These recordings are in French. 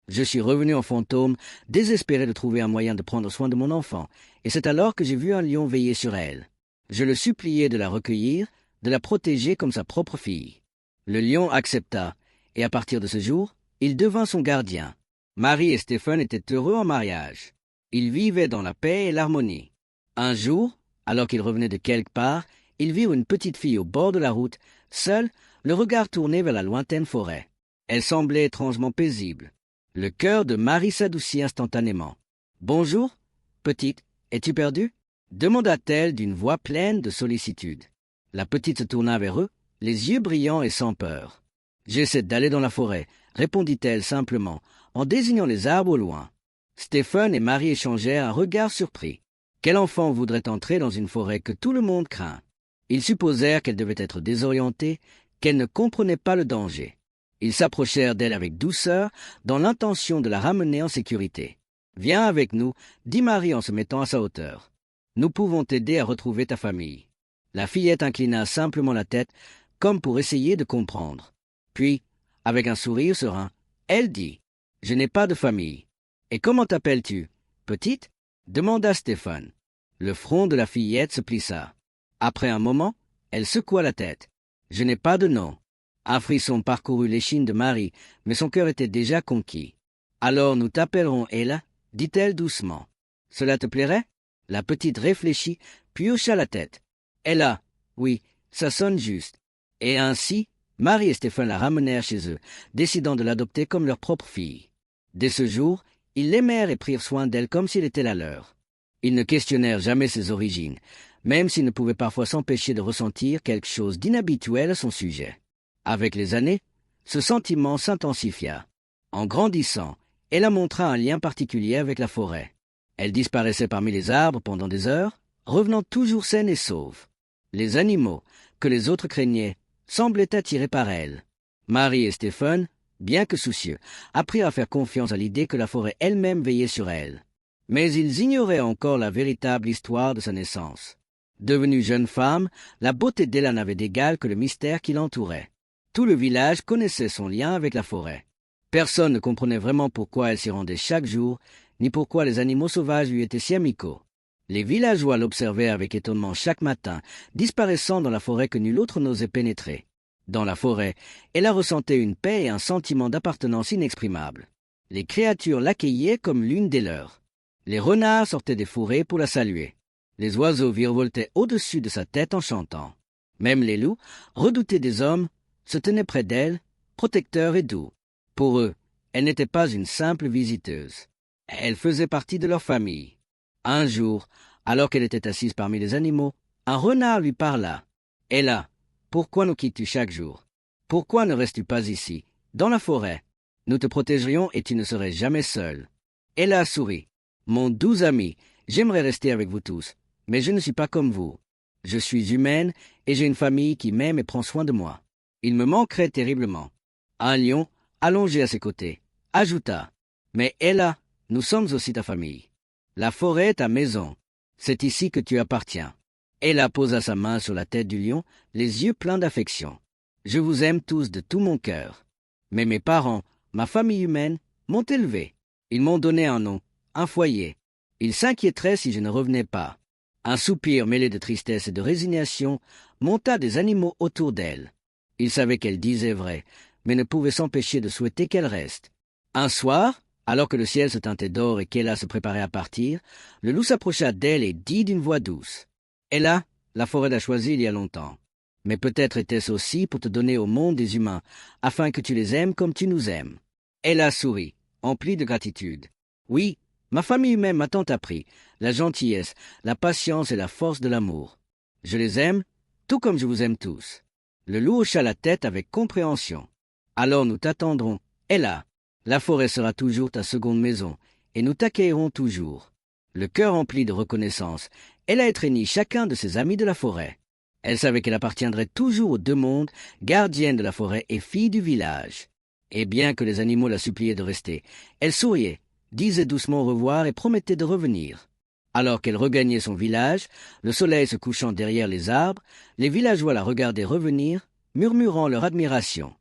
Je suis revenu en fantôme, désespéré de trouver un moyen de prendre soin de mon enfant, et c'est alors que j'ai vu un lion veiller sur elle. Je le suppliai de la recueillir, de la protéger comme sa propre fille. Le lion accepta, et à partir de ce jour, il devint son gardien. Marie et Stephen étaient heureux en mariage. Ils vivaient dans la paix et l'harmonie. Un jour, alors qu'ils revenaient de quelque part, ils virent une petite fille au bord de la route, seule, le regard tourné vers la lointaine forêt. Elle semblait étrangement paisible. Le cœur de Marie s'adoucit instantanément. « Bonjour, petite, es-tu perdue ?» demanda-t-elle d'une voix pleine de sollicitude. La petite se tourna vers eux, les yeux brillants et sans peur. « J'essaie d'aller dans la forêt, » répondit-elle simplement, en désignant les arbres au loin. Stephen et Marie échangèrent un regard surpris. Quel enfant voudrait entrer dans une forêt que tout le monde craint? Ils supposèrent qu'elle devait être désorientée, qu'elle ne comprenait pas le danger. Ils s'approchèrent d'elle avec douceur, dans l'intention de la ramener en sécurité. « Viens avec nous, » dit Marie en se mettant à sa hauteur. « Nous pouvons t'aider à retrouver ta famille. » La fillette inclina simplement la tête, comme pour essayer de comprendre. Puis, avec un sourire serein, elle dit « Je n'ai pas de famille. »« Et comment t'appelles-tu, petite ?» demanda Stephen. Le front de la fillette se plissa. Après un moment, elle secoua la tête. « Je n'ai pas de nom. » Un frisson parcourut l'échine de Marie, mais son cœur était déjà conquis. « Alors nous t'appellerons Ella, » dit-elle doucement. « Cela te plairait ?» La petite réfléchit, puis hocha la tête. « Ella, oui, ça sonne juste. » Et ainsi, Marie et Stephen la ramenèrent chez eux, décidant de l'adopter comme leur propre fille. Dès ce jour, ils l'aimèrent et prirent soin d'elle comme s'il était la leur. Ils ne questionnèrent jamais ses origines, même s'ils ne pouvaient parfois s'empêcher de ressentir quelque chose d'inhabituel à son sujet. Avec les années, ce sentiment s'intensifia. En grandissant, Ella montra un lien particulier avec la forêt. Elle disparaissait parmi les arbres pendant des heures, revenant toujours saine et sauve. Les animaux, que les autres craignaient, semblaient attirés par elle. Marie et Stephen, bien que soucieux, apprirent à faire confiance à l'idée que la forêt elle-même veillait sur elle. Mais ils ignoraient encore la véritable histoire de sa naissance. Devenue jeune femme, la beauté d'Ella n'avait d'égal que le mystère qui l'entourait. Tout le village connaissait son lien avec la forêt. Personne ne comprenait vraiment pourquoi elle s'y rendait chaque jour, ni pourquoi les animaux sauvages lui étaient si amicaux. Les villageois l'observaient avec étonnement chaque matin, disparaissant dans la forêt que nul autre n'osait pénétrer. Dans la forêt, Ella ressentait une paix et un sentiment d'appartenance inexprimable. Les créatures l'accueillaient comme l'une des leurs. Les renards sortaient des fourrés pour la saluer. Les oiseaux virevoltaient au-dessus de sa tête en chantant. Même les loups, redoutés des hommes, se tenaient près d'elle, protecteurs et doux. Pour eux, elle n'était pas une simple visiteuse. Elle faisait partie de leur famille. Un jour, alors qu'elle était assise parmi les animaux, un renard lui parla. « Ella, pourquoi nous quittes-tu chaque jour? Pourquoi ne restes-tu pas ici, dans la forêt? Nous te protégerions et tu ne serais jamais seule. » Ella sourit. « Mon doux ami, j'aimerais rester avec vous tous, mais je ne suis pas comme vous. Je suis humaine et j'ai une famille qui m'aime et prend soin de moi. Il me manquerait terriblement. » Un lion, allongé à ses côtés, ajouta. « Mais Ella, nous sommes aussi ta famille. La forêt est ta maison. C'est ici que tu appartiens. » Ella posa sa main sur la tête du lion, les yeux pleins d'affection. « Je vous aime tous de tout mon cœur. Mais mes parents, ma famille humaine, m'ont élevée. Ils m'ont donné un nom, un foyer. Ils s'inquiéteraient si je ne revenais pas. » Un soupir mêlé de tristesse et de résignation monta des animaux autour d'elle. Ils savaient qu'elle disait vrai, mais ne pouvaient s'empêcher de souhaiter qu'elle reste. Un soir, alors que le ciel se teintait d'or et qu'Ella se préparait à partir, le loup s'approcha d'elle et dit d'une voix douce. « Ella, la forêt t'a choisie il y a longtemps. Mais peut-être était-ce aussi pour te donner au monde des humains, afin que tu les aimes comme tu nous aimes. » Ella sourit, emplie de gratitude. « Oui, ma famille humaine m'a tant appris, la gentillesse, la patience et la force de l'amour. Je les aime, tout comme je vous aime tous. » Le loup hocha la tête avec compréhension. « Alors nous t'attendrons, Ella. La forêt sera toujours ta seconde maison, et nous t'accueillerons toujours. » Le cœur empli de reconnaissance, Ella étreignit chacun de ses amis de la forêt. Elle savait qu'elle appartiendrait toujours aux deux mondes, gardienne de la forêt et fille du village. Et bien que les animaux la suppliaient de rester, elle souriait, disait doucement au revoir et promettait de revenir. Alors qu'elle regagnait son village, le soleil se couchant derrière les arbres, les villageois la regardaient revenir, murmurant leur admiration.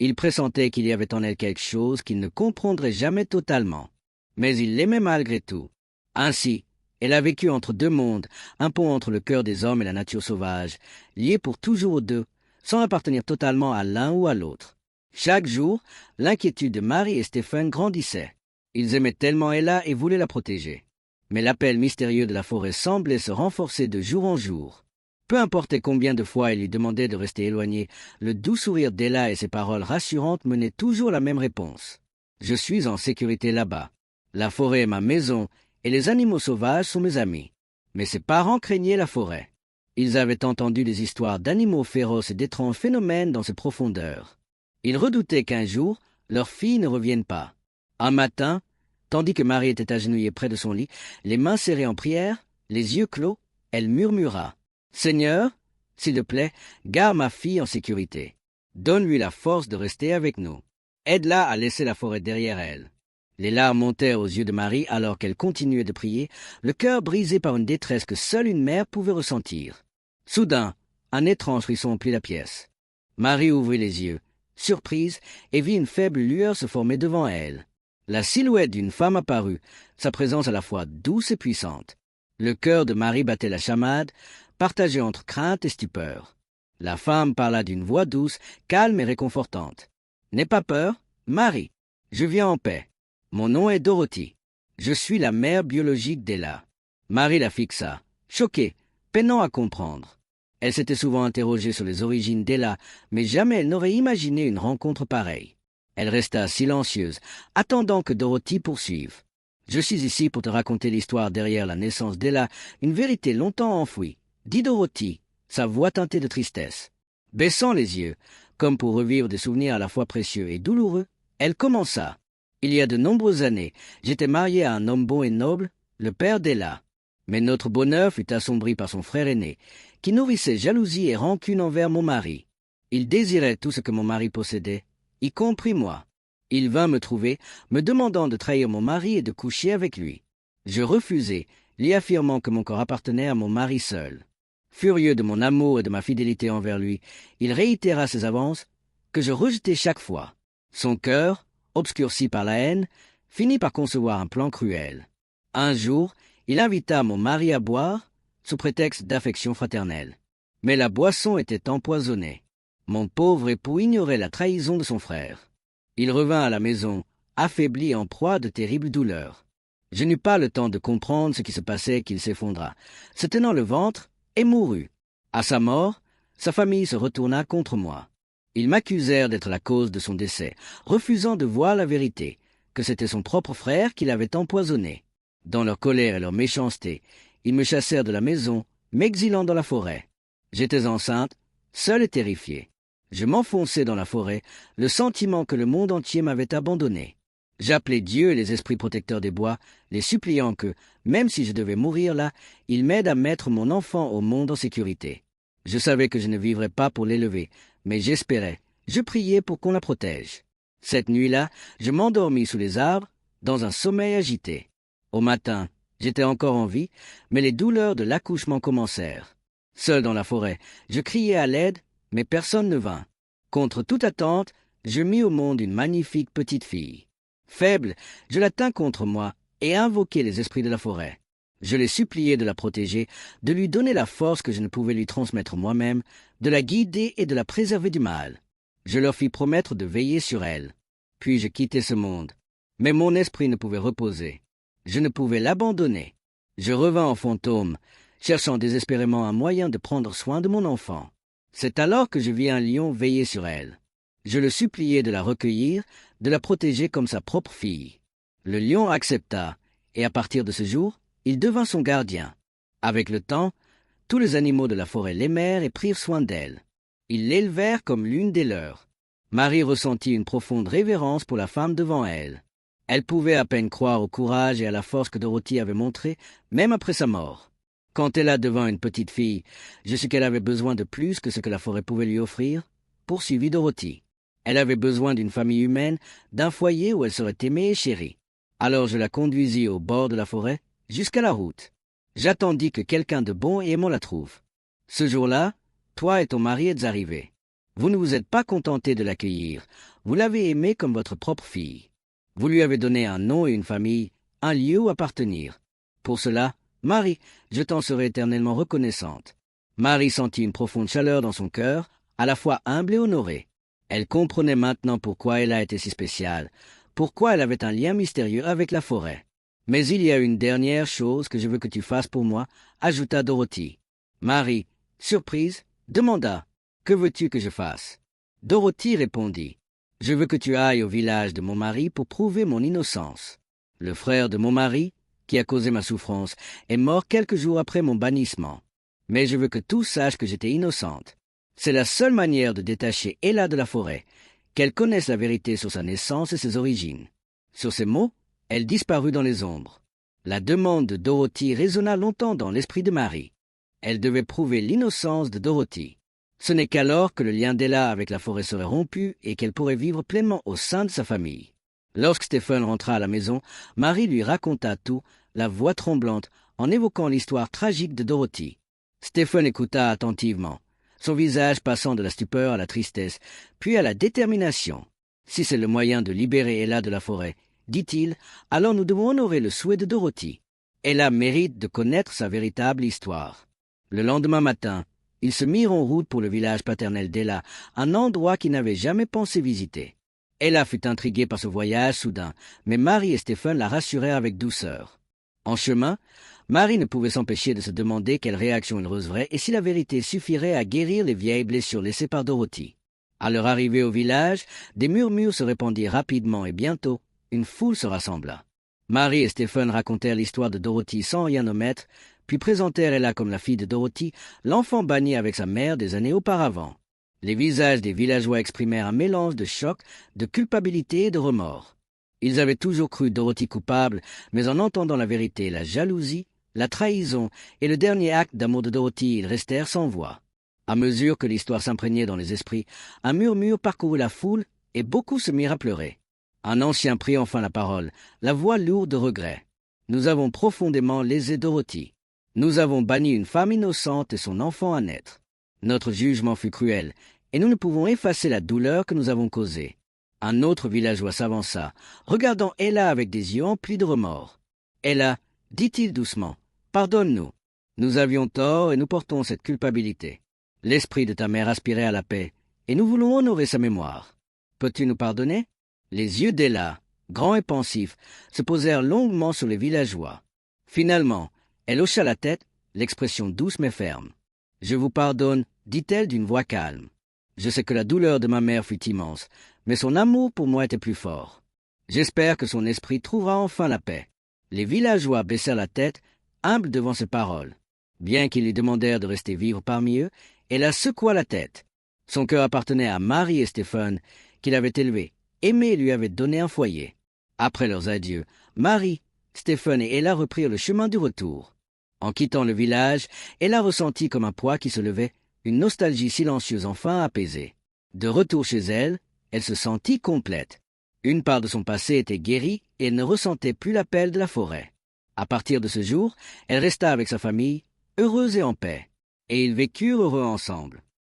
Il pressentait qu'il y avait en elle quelque chose qu'il ne comprendrait jamais totalement. Mais il l'aimait malgré tout. Ainsi, elle a vécu entre deux mondes, un pont entre le cœur des hommes et la nature sauvage, liés pour toujours aux deux, sans appartenir totalement à l'un ou à l'autre. Chaque jour, l'inquiétude de Marie et Stephen grandissait. Ils aimaient tellement Ella et voulaient la protéger. Mais l'appel mystérieux de la forêt semblait se renforcer de jour en jour. Peu importe combien de fois il lui demandait de rester éloigné, le doux sourire d'Ella et ses paroles rassurantes menaient toujours la même réponse. « Je suis en sécurité là-bas. La forêt est ma maison et les animaux sauvages sont mes amis. » Mais ses parents craignaient la forêt. Ils avaient entendu des histoires d'animaux féroces et d'étranges phénomènes dans ses profondeurs. Ils redoutaient qu'un jour, leur fille ne revienne pas. Un matin, tandis que Marie était agenouillée près de son lit, les mains serrées en prière, les yeux clos, elle murmura « Seigneur, s'il te plaît, garde ma fille en sécurité. Donne-lui la force de rester avec nous. Aide-la à laisser la forêt derrière elle. » Les larmes montèrent aux yeux de Marie alors qu'elle continuait de prier, le cœur brisé par une détresse que seule une mère pouvait ressentir. Soudain, un étrange frisson emplit la pièce. Marie ouvrit les yeux, surprise, et vit une faible lueur se former devant elle. La silhouette d'une femme apparut, sa présence à la fois douce et puissante. Le cœur de Marie battait la chamade, partagé entre crainte et stupeur. La femme parla d'une voix douce, calme et réconfortante. « N'aie pas peur, Marie, je viens en paix. Mon nom est Dorothy. Je suis la mère biologique d'Ella. » Marie la fixa, choquée, peinant à comprendre. Elle s'était souvent interrogée sur les origines d'Ella, mais jamais elle n'aurait imaginé une rencontre pareille. Elle resta silencieuse, attendant que Dorothy poursuive. « Je suis ici pour te raconter l'histoire derrière la naissance d'Ella, une vérité longtemps enfouie, » dit Dorothy, sa voix teintée de tristesse. Baissant les yeux, comme pour revivre des souvenirs à la fois précieux et douloureux, elle commença. « Il y a de nombreuses années, j'étais mariée à un homme bon et noble, le père d'Ella. Mais notre bonheur fut assombri par son frère aîné, qui nourrissait jalousie et rancune envers mon mari. Il désirait tout ce que mon mari possédait, y compris moi. Il vint me trouver, me demandant de trahir mon mari et de coucher avec lui. Je refusai, lui affirmant que mon corps appartenait à mon mari seul. Furieux de mon amour et de ma fidélité envers lui, il réitéra ses avances, que je rejetai chaque fois. Son cœur, obscurci par la haine, finit par concevoir un plan cruel. Un jour, il invita mon mari à boire, sous prétexte d'affection fraternelle. Mais la boisson était empoisonnée. Mon pauvre époux ignorait la trahison de son frère. Il revint à la maison, affaibli et en proie de terribles douleurs. Je n'eus pas le temps de comprendre ce qui se passait qu'il s'effondra, se tenant le ventre, et mourut. À sa mort, sa famille se retourna contre moi. Ils m'accusèrent d'être la cause de son décès, refusant de voir la vérité, que c'était son propre frère qui l'avait empoisonné. Dans leur colère et leur méchanceté, ils me chassèrent de la maison, m'exilant dans la forêt. J'étais enceinte, seule et terrifiée. Je m'enfonçais dans la forêt, le sentiment que le monde entier m'avait abandonné. J'appelais Dieu et les esprits protecteurs des bois, les suppliant que, même si je devais mourir là, ils m'aident à mettre mon enfant au monde en sécurité. Je savais que je ne vivrais pas pour l'élever, mais j'espérais, je priais pour qu'on la protège. Cette nuit-là, je m'endormis sous les arbres, dans un sommeil agité. Au matin, j'étais encore en vie, mais les douleurs de l'accouchement commencèrent. Seul dans la forêt, je criai à l'aide, mais personne ne vint. Contre toute attente, je mis au monde une magnifique petite fille. Faible, je la tins contre moi et invoquai les esprits de la forêt. Je les suppliai de la protéger, de lui donner la force que je ne pouvais lui transmettre moi-même, de la guider et de la préserver du mal. Je leur fis promettre de veiller sur elle. Puis je quittai ce monde. Mais mon esprit ne pouvait reposer. Je ne pouvais l'abandonner. Je revins en fantôme, cherchant désespérément un moyen de prendre soin de mon enfant. C'est alors que je vis un lion veiller sur elle. Je le suppliai de la recueillir, de la protéger comme sa propre fille. Le lion accepta, et à partir de ce jour, il devint son gardien. Avec le temps, tous les animaux de la forêt l'aimèrent et prirent soin d'elle. Ils l'élevèrent comme l'une des leurs. Marie ressentit une profonde révérence pour la femme devant elle. Elle pouvait à peine croire au courage et à la force que Dorothy avait montré, même après sa mort. Quand Ella devint une petite fille, je sus qu'elle avait besoin de plus que ce que la forêt pouvait lui offrir, poursuivit Dorothy. Elle avait besoin d'une famille humaine, d'un foyer où elle serait aimée et chérie. Alors je la conduisis au bord de la forêt, jusqu'à la route. J'attendis que quelqu'un de bon et aimant la trouve. Ce jour-là, toi et ton mari êtes arrivés. Vous ne vous êtes pas contentés de l'accueillir. Vous l'avez aimée comme votre propre fille. Vous lui avez donné un nom et une famille, un lieu où appartenir. Pour cela, Marie, je t'en serai éternellement reconnaissante. Marie sentit une profonde chaleur dans son cœur, à la fois humble et honorée. Elle comprenait maintenant pourquoi Ella était si spéciale, pourquoi elle avait un lien mystérieux avec la forêt. Mais il y a une dernière chose que je veux que tu fasses pour moi, ajouta Dorothy. Marie, surprise, demanda, « Que veux-tu que je fasse ?» Dorothy répondit, « Je veux que tu ailles au village de mon mari pour prouver mon innocence. Le frère de mon mari, qui a causé ma souffrance, est mort quelques jours après mon bannissement. Mais je veux que tous sachent que j'étais innocente. C'est la seule manière de détacher Ella de la forêt, qu'elle connaisse la vérité sur sa naissance et ses origines. » Sur ces mots, elle disparut dans les ombres. La demande de Dorothy résonna longtemps dans l'esprit de Marie. Elle devait prouver l'innocence de Dorothy. Ce n'est qu'alors que le lien d'Ella avec la forêt serait rompu et qu'elle pourrait vivre pleinement au sein de sa famille. Lorsque Stephen rentra à la maison, Marie lui raconta tout, la voix tremblante, en évoquant l'histoire tragique de Dorothy. Stephen écouta attentivement, son visage passant de la stupeur à la tristesse, puis à la détermination. « Si c'est le moyen de libérer Ella de la forêt, dit-il, alors nous devons honorer le souhait de Dorothy. Ella mérite de connaître sa véritable histoire. » Le lendemain matin, ils se mirent en route pour le village paternel d'Ella, un endroit qu'ils n'avaient jamais pensé visiter. Ella fut intriguée par ce voyage soudain, mais Marie et Stephen la rassurèrent avec douceur. En chemin, Marie ne pouvait s'empêcher de se demander quelle réaction il recevrait et si la vérité suffirait à guérir les vieilles blessures laissées par Dorothy. À leur arrivée au village, des murmures se répandirent rapidement et bientôt, une foule se rassembla. Marie et Stephen racontèrent l'histoire de Dorothy sans rien omettre, puis présentèrent Ella comme la fille de Dorothy, l'enfant banni avec sa mère des années auparavant. Les visages des villageois exprimèrent un mélange de choc, de culpabilité et de remords. Ils avaient toujours cru Dorothy coupable, mais en entendant la vérité, la jalousie, la trahison et le dernier acte d'amour de Dorothy, ils restèrent sans voix. À mesure que l'histoire s'imprégnait dans les esprits, un murmure parcourut la foule et beaucoup se mirent à pleurer. Un ancien prit enfin la parole, la voix lourde de regret. « Nous avons profondément lésé Dorothy. Nous avons banni une femme innocente et son enfant à naître. Notre jugement fut cruel, et nous ne pouvons effacer la douleur que nous avons causée. » Un autre villageois s'avança, regardant Ella avec des yeux emplis de remords. « Ella, dit-il doucement, pardonne-nous. Nous avions tort et nous portons cette culpabilité. L'esprit de ta mère aspirait à la paix, et nous voulons honorer sa mémoire. Peux-tu nous pardonner ?» Les yeux d'Ella, grands et pensifs, se posèrent longuement sur les villageois. Finalement, elle hocha la tête, l'expression douce mais ferme. « Je vous pardonne, dit-elle d'une voix calme. Je sais que la douleur de ma mère fut immense, mais son amour pour moi était plus fort. J'espère que son esprit trouvera enfin la paix. » Les villageois baissèrent la tête, humbles devant ces paroles. Bien qu'ils lui demandèrent de rester vivre parmi eux, Ella secoua la tête. Son cœur appartenait à Marie et Stephen, qu'il avait élevés, aimé et lui avait donné un foyer. Après leurs adieux, Marie, Stephen et Ella reprirent le chemin du retour. En quittant le village, Ella ressentit comme un poids qui se levait, une nostalgie silencieuse enfin apaisée. De retour chez elle, elle se sentit complète. Une part de son passé était guérie et elle ne ressentait plus l'appel de la forêt. À partir de ce jour, elle resta avec sa famille, heureuse et en paix, et ils vécurent heureux ensemble.